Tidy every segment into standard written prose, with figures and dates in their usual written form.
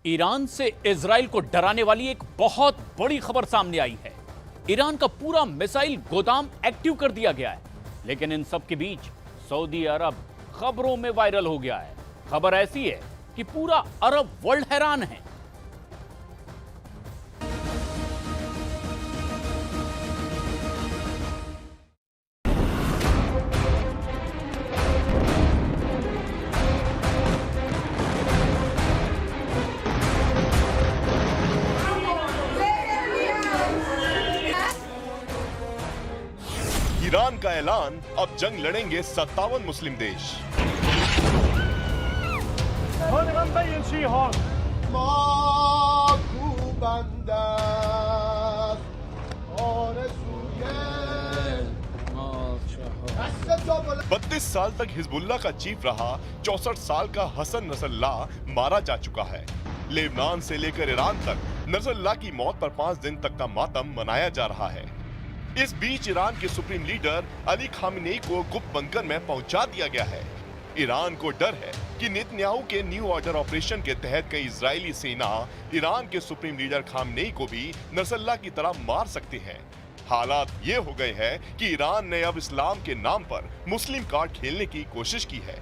Iran से Israel को डराने वाली एक बहुत बड़ी खबर सामने आई है। ईरान का पूरा मिसाइल गोदाम एक्टिव कर दिया गया है। लेकिन इन सब के बीच सऊदी अरब खबरों में वायरल हो गया है। खबर ऐसी है कि पूरा अरब वर्ल्ड हैरान है। ईरान का ऐलान, अब जंग लड़ेंगे 57 मुस्लिम देश। बत्तीस साल तक हिजबुल्लाह का चीफ रहा 64 साल का हसन नसरल्लाह मारा जा चुका है। लेबनान से लेकर ईरान तक नसरल्लाह की मौत पर 5 दिन तक का मातम मनाया जा रहा है। इस बीच ईरान के सुप्रीम लीडर अली खामेनेई को गुप्त बंकर में पहुंचा दिया गया है। ईरान को डर है कि नेतन्याहू के न्यू ऑर्डर ऑपरेशन के तहत कई इजरायली सेना ईरान के सुप्रीम लीडर खामेनेई को भी नसरल्लाह की तरह मार सकते हैं। हालात ये हो गए हैं कि ईरान ने अब इस्लाम के नाम पर मुस्लिम कार्ड खेलने की कोशिश की है।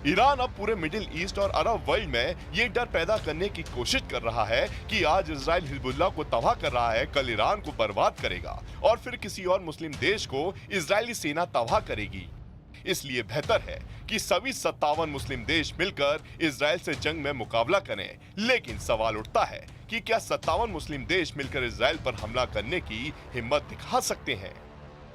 ईरान अब पूरे मिडिल ईस्ट और अरब वर्ल्ड में ये डर पैदा करने की कोशिश कर रहा है कि आज इजराइल हिजबुल्लाह को तबाह कर रहा है, कल ईरान को बर्बाद करेगा और फिर किसी और मुस्लिम देश को इजरायली सेना तबाह करेगी। इसलिए बेहतर है कि सभी 57 मुस्लिम देश मिलकर इजराइल से जंग में मुकाबला करें। लेकिन सवाल उठता है कि क्या 57 मुस्लिम देश मिलकर इजराइल पर हमला करने की हिम्मत दिखा सकते हैं?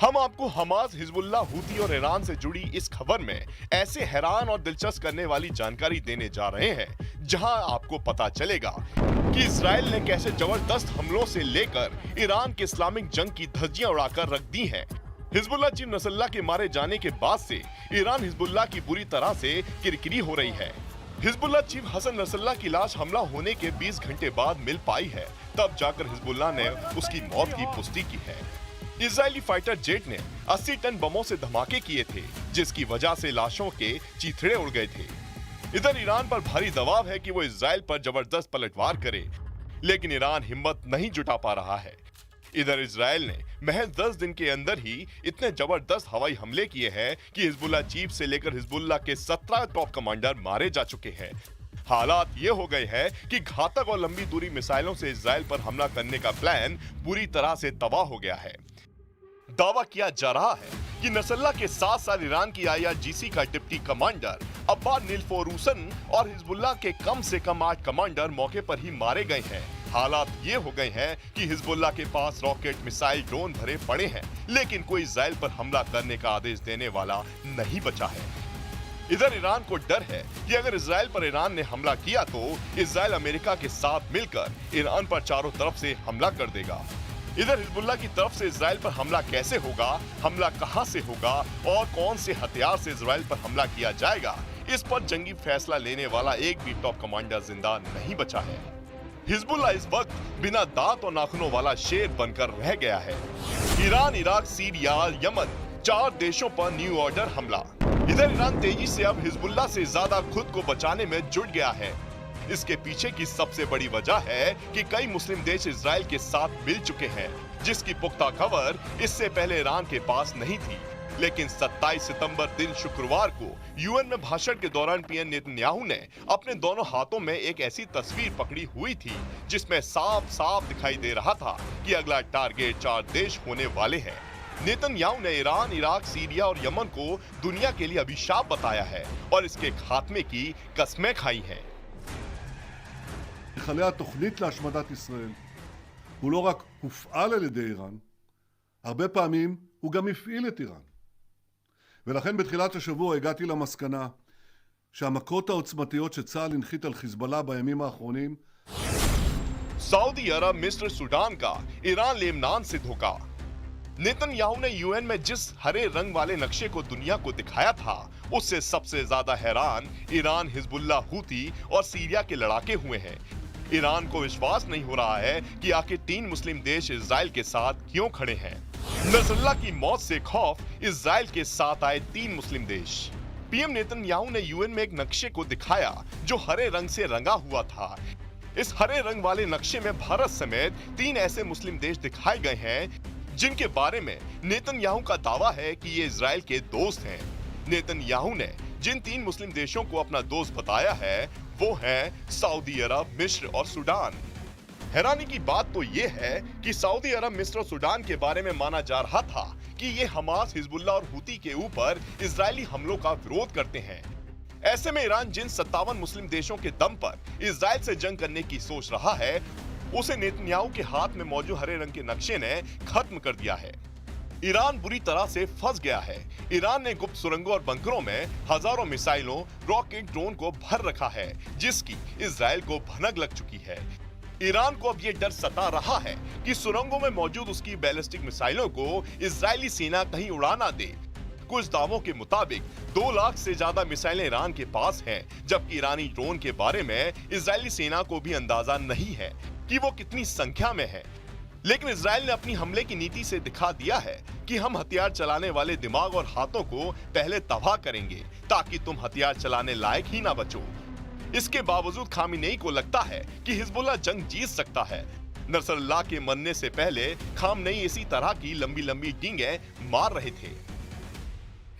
हम आपको हमास, हिजबुल्लाह, हूती और ईरान से जुड़ी इस खबर में ऐसे हैरान और दिलचस्प करने वाली जानकारी देने जा रहे हैं जहां आपको पता चलेगा कि इजराइल ने कैसे जबरदस्त हमलों से लेकर ईरान के इस्लामिक जंग की धज्जियां उड़ाकर रख दी हैं। हिजबुल्लाह चीफ नसरल्लाह के मारे जाने के बाद से ईरान हिजबुल्लाह की बुरी तरह से किरकिरी हो रही है। हिजबुल्लाह चीफ हसन नसरल्लाह की लाश हमला होने के 20 घंटे बाद मिल पाई है, तब जाकर हिजबुल्लाह ने उसकी मौत की पुष्टि की है। इजरायली फाइटर जेट ने 80 टन बमों से धमाके किए थे, जिसकी वजह से लाशों के चीथड़े उड़ गए थे। इधर ईरान पर भारी दबाव है कि वो इजराइल पर जबरदस्त पलटवार करे, लेकिन ईरान हिम्मत नहीं जुटा पा रहा है। इधर इजराइल ने महज 10 दिन के अंदर ही इतने जबरदस्त हवाई हमले किए हैं कि हिजबुल्लाह चीफ से लेकर हिजबुल्लाह के 17 टॉप कमांडर मारे जा चुके हैं। हालात ये हो गए हैं कि घातक और लंबी दूरी मिसाइलों से इजराइल पर हमला करने का प्लान पूरी तरह से तबाह हो गया है। दावा किया जा रहा है कि नसरल्लाह के साथ साथ ईरान की IRGC का डिप्टी कमांडर अब्बास निल्फोरूसन और हिजबुल्लाह के कम से कम 8 कमांडर मौके पर ही मारे गए हैं। हालात ये हो गए हैं कि हिजबुल्लाह के पास रॉकेट, मिसाइल, ड्रोन भरे पड़े हैं, लेकिन कोई इजराइल पर हमला करने का आदेश देने वाला नहीं बचा है। इधर ईरान को डर है कि अगर इजराइल पर ईरान ने हमला किया तो इजराइल अमेरिका के साथ मिलकर ईरान पर चारों तरफ से हमला कर देगा। इधर हिजबुल्लाह की तरफ से इजराइल पर हमला कैसे होगा, हमला कहां से होगा और कौन से हथियार से इजराइल पर हमला किया जाएगा, इस पर जंगी फैसला लेने वाला एक भी टॉप कमांडर जिंदा नहीं बचा है। हिजबुल्लाह इस वक्त बिना दांत और नाखूनों वाला शेर बनकर रह गया है। ईरान, इराक, सीरिया, यमन, 4 देशों पर न्यू ऑर्डर हमला। इधर ईरान तेजी से अब हिजबुल्लाह से ज्यादा खुद को बचाने में जुट गया है। इसके पीछे की सबसे बड़ी वजह है कि कई मुस्लिम देश इजराइल के साथ मिल चुके हैं, जिसकी पुख्ता खबर इससे पहले ईरान के पास नहीं थी। लेकिन 27 सितंबर दिन शुक्रवार को UN में भाषण के दौरान PM नेतन्याहू ने अपने दोनों हाथों में एक ऐसी तस्वीर पकड़ी हुई थी जिसमें साफ साफ दिखाई दे रहा था कि अगला टारगेट 4 देश होने वाले हैं। नेतन्याहू ने ईरान, इराक, सीरिया और यमन को दुनिया के लिए अभिशाप बताया है और इसके खात्मे की कस्में खाई हैं। מכלי התוכנית להשמדת ישראל הוא לא רק הופעל על ידי איראן, הרבה פעמים הוא גם הפעיל את איראן. ולכן בתחילת השבוע הגעתי למסקנה שהמכות העוצמתיות שצה"ל הנחית על חיזבאללה בימים האחרונים सऊदी अरब, मिस्र, सूडान का ईरान लेबनान से धोखा। नेतन्याहू ने यूएन में जिस हरे रंग वाले नक्शे को दुनिया को दिखाया था, उससे सबसे ज्यादा हैरान ईरान, हिजबुल्लाह, हूती और सीरिया के लड़ाके हुए हैं। ईरान को विश्वास नहीं हो रहा है कि आखिर 3 मुस्लिम देश इजराइल के साथ क्यों खड़े हैं। नसरुल्लाह की मौत से खौफ इजराइल के साथ आए 3 मुस्लिम देश। पीएम नेतन्याहू ने यूएन में एक नक्शे को दिखाया जो हरे रंग से रंगा हुआ था। इस हरे रंग वाले नक्शे में भारत समेत 3 ऐसे मुस्लिम देश दिखाए गए हैं जिनके बारे में नेतन्याहू का दावा है कि ये इजराइल के दोस्त हैं। नेतन्याहू ने जिन 3 मुस्लिम देशों को अपना दोस्त बताया है वो हैं सऊदी अरब, मिस्र और सूडान। हैरानी की बात तो ये है कि सऊदी अरब, मिस्र और सूडान के बारे में माना जा रहा था कि ये हमास, हिजबुल्लाह और हूती के ऊपर इजरायली हमलों का विरोध करते हैं। ऐसे में ईरान जिन 57 मुस्लिम देशों के दम पर इजराइल से जंग करने की सोच रहा है, उसे नेतन्याहू के हाथ में मौजूद हरे रंग के नक्शे ने खत्म कर दिया है। ईरान बुरी तरह से फंस गया है। ईरान ने गुप्त सुरंगों और बंकरों में हजारों मिसाइलों, रॉकेट, ड्रोन को भर रखा है, जिसकी इजराइल को भनक लग चुकी है। ईरान को अब ये डर सता रहा है कि सुरंगों में मौजूद उसकी बैलिस्टिक मिसाइलों को इजरायली सेना कहीं उड़ा ना दे। कुछ दावों के मुताबिक 2 लाख से ज्यादा मिसाइलें ईरान के पास हैं, जबकि ईरानी ड्रोन के बारे में इजरायली सेना को भी अंदाजा नहीं है कि वो कितनी संख्या में है। लेकिन इजराइल ने अपनी हमले की नीति से दिखा दिया है कि हम हथियार चलाने वाले दिमाग और हाथों को पहले तबाह करेंगे ताकि तुम हथियार चलाने लायक ही ना बचो। इसके बावजूद खामेनेई को लगता है कि हिजबुल्लाह जंग जीत सकता है। नसरुल्लाह के मरने से पहले खामेनेई इसी तरह की लंबी लंबी डींगे मार रहे थे।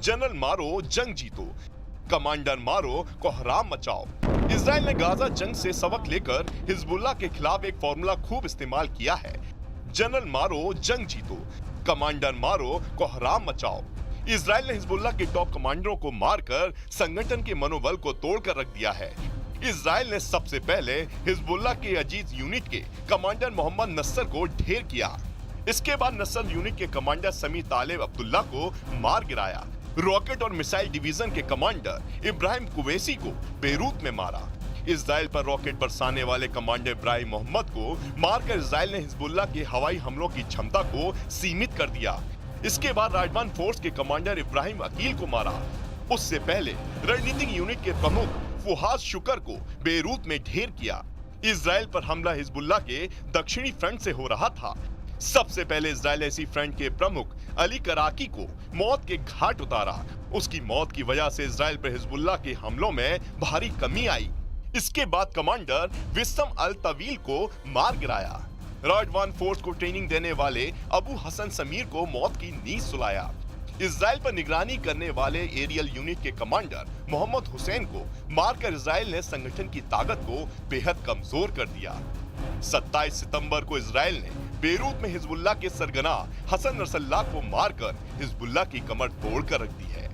जनरल मारो जंग जीतो, कमांडर मारो को हराम मचाओ। इजराइल ने गाजा जंग से सबक लेकर हिजबुल्लाह के खिलाफ एक फॉर्मूला खूब इस्तेमाल किया है। जनरल मारो जंग जीतो, कमांडर मारो को हराम मचाओ। इजराइल ने हिजबुल्लाह के टॉप कमांडरों को मारकर संगठन के मनोबल को तोड़कर रख दिया है। इजराइल ने सबसे पहले हिजबुल्लाह के अजीज यूनिट के कमांडर मोहम्मद नस्सर को ढेर किया। इसके बाद नस्सर यूनिट के कमांडर समी तालिब अब्दुल्ला को मार गिराया। रॉकेट और मिसाइल डिवीजन के कमांडर इब्राहिम कुवैसी को बेरूत में मारा। इजराइल पर रॉकेट बरसाने वाले कमांडर इब्राहिम मोहम्मद को मारकर इजराइल ने हिजबुल्लाह के हवाई हमलों की क्षमता को सीमित कर दिया। इसके बाद राजवान फोर्स के कमांडर इब्राहिम अकील को मारा। उससे पहले रणनीतिक यूनिट के प्रमुख फुहाद शुकर को बेरूत में ढेर किया। इजराइल पर हमला हिजबुल्लाह के दक्षिणी फ्रंट से हो रहा था। सबसे पहले इजराइल इसी फ्रंट के प्रमुख अली कराकी को मौत के घाट उतारा। उसकी मौत की वजह से इजराइल पर हिजबुल्लाह के हमलों में भारी कमी आई। इसके बाद कमांडर विस्म अल तवील को मार गिराया। राजवान फोर्स को ट्रेनिंग देने वाले अबू हसन समीर को मौत की नींद सुलाया। इजराइल पर निगरानी करने वाले एरियल यूनिट के कमांडर मोहम्मद हुसैन को मारकर इजराइल ने संगठन की ताकत को बेहद कमजोर कर दिया। 27 सितंबर को इजराइल ने बेरूत में हिजबुल्लाह के सरगना हसन नसरुल्लाह को मारकर हिजबुल्लाह की कमर तोड़कर रख दी है।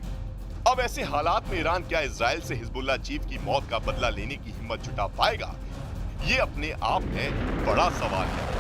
अब ऐसे हालात में ईरान क्या इजराइल से हिजबुल्लाह चीफ की मौत का बदला लेने की हिम्मत जुटा पाएगा? ये अपने आप में बड़ा सवाल है।